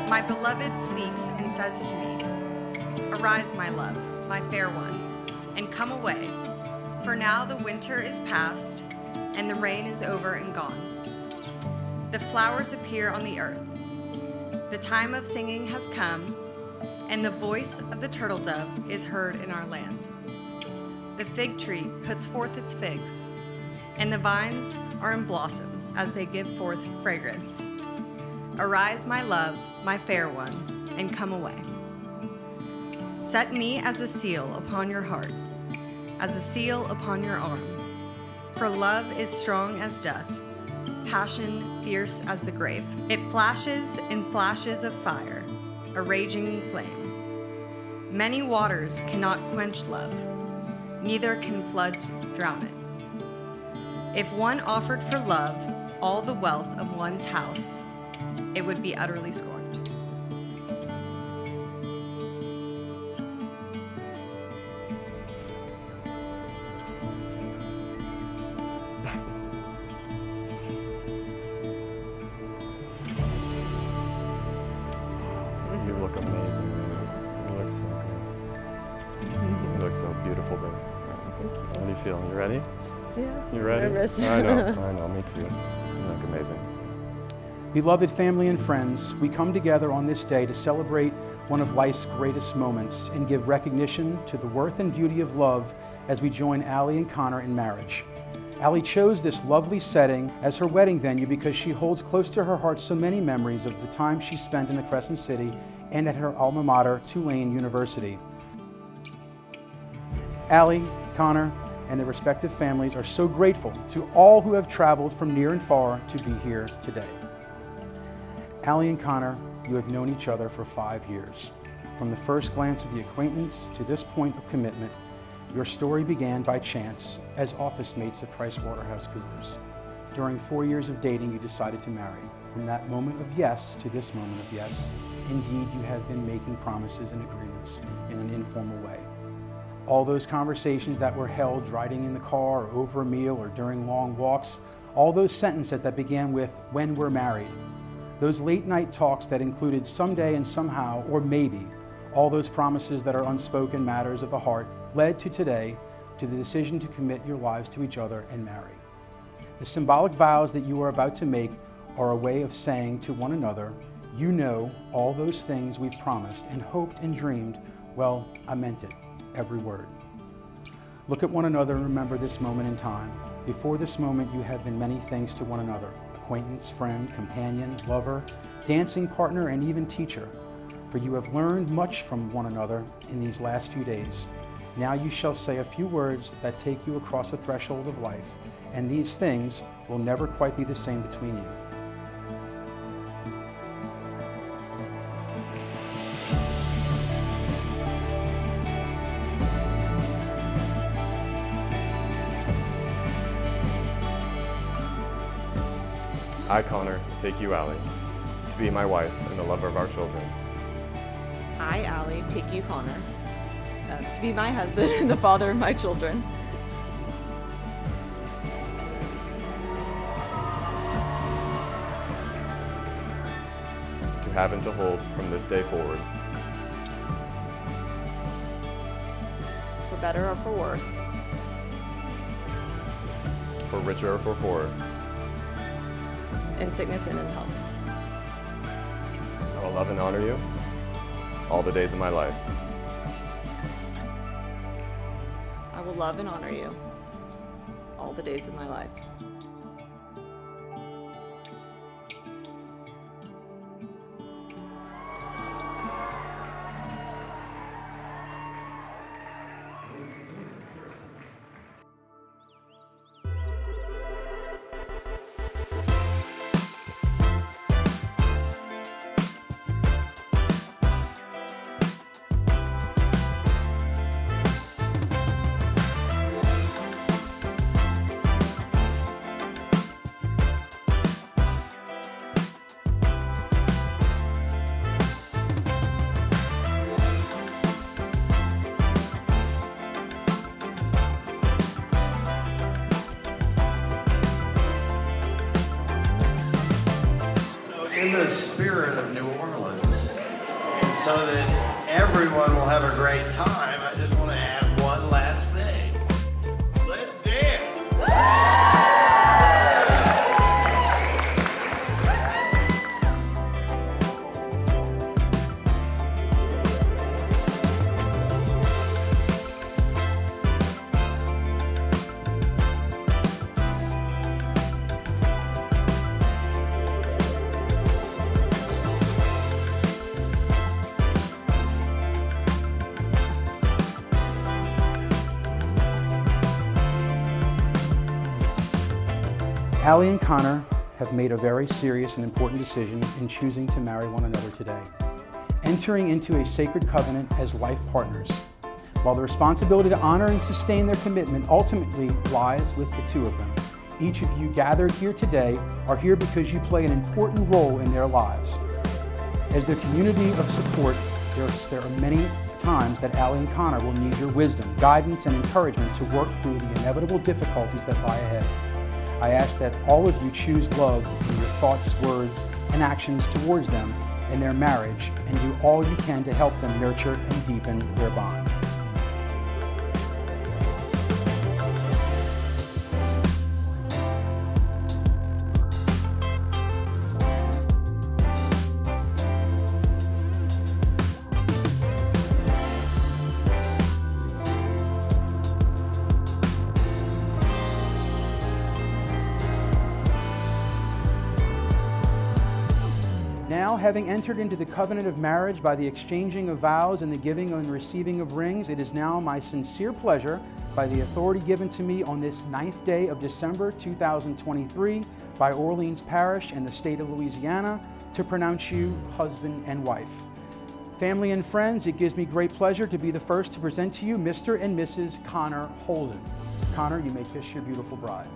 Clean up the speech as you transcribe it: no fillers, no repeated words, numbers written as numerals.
My beloved speaks and says to me, "Arise, my love, my fair one, and come away, for now the winter is past, and the rain is over and gone. The flowers appear on the earth. The time of singing has come, and the voice of the turtle dove is heard in our land. The fig tree puts forth its figs, and the vines are in blossom as they give forth fragrance. Arise, my love, my fair one, and come away. Set me as a seal upon your heart, as a seal upon your arm. For love is strong as death, passion fierce as the grave. It flashes in flashes of fire, a raging flame. Many waters cannot quench love, neither can floods drown it. If one offered for love all the wealth of one's house, it would be utterly scorned." You look amazing. You look so good. You look so beautiful, baby. Thank you. How do you feel? You ready? Yeah. You ready? Nervous. I know, me too. You look amazing. Beloved family and friends, we come together on this day to celebrate one of life's greatest moments and give recognition to the worth and beauty of love as we join Allie and Connor in marriage. Allie chose this lovely setting as her wedding venue because she holds close to her heart so many memories of the time she spent in the Crescent City and at her alma mater, Tulane University. Allie, Connor, and their respective families are so grateful to all who have traveled from near and far to be here today. Allie and Connor, you have known each other for 5 years. From the first glance of the acquaintance to this point of commitment, your story began by chance as office mates at PricewaterhouseCoopers. During 4 years of dating, you decided to marry. From that moment of yes to this moment of yes, indeed you have been making promises and agreements in an informal way. All those conversations that were held riding in the car or over a meal or during long walks, all those sentences that began with "when we're married," those late night talks that included someday and somehow or maybe, all those promises that are unspoken matters of the heart led to today, to the decision to commit your lives to each other and marry. The symbolic vows that you are about to make are a way of saying to one another, you know all those things we've promised and hoped and dreamed, well, I meant it, every word. Look at one another and remember this moment in time. Before this moment, you have been many things to one another: acquaintance, friend, companion, lover, dancing partner, and even teacher. For you have learned much from one another in these last few days. Now you shall say a few words that take you across the threshold of life, and these things will never quite be the same between you. I, Connor, take you, Allie, to be my wife and the lover of our children. I, Allie, take you, Connor, to be my husband and the father of my children. To have and to hold from this day forward. For better or for worse. For richer or for poorer. In sickness and in health. I will love and honor you all the days of my life. I will love and honor you all the days of my life. In the spirit of New Orleans, so that everyone will have a great time, I just want to add one last thing. Let's dance! Allie and Connor have made a very serious and important decision in choosing to marry one another today, entering into a sacred covenant as life partners. While the responsibility to honor and sustain their commitment ultimately lies with the two of them, each of you gathered here today are here because you play an important role in their lives. As their community of support, there are many times that Allie and Connor will need your wisdom, guidance, and encouragement to work through the inevitable difficulties that lie ahead. I ask that all of you choose love in your thoughts, words, and actions towards them and their marriage, and do all you can to help them nurture and deepen their bond. Now, having entered into the covenant of marriage by the exchanging of vows and the giving and receiving of rings, it is now my sincere pleasure, by the authority given to me on this 9th day of December 2023 by Orleans Parish and the state of Louisiana, to pronounce you husband and wife. Family and friends, it gives me great pleasure to be the first to present to you Mr. and Mrs. Connor Holden. Connor, you may kiss your beautiful bride.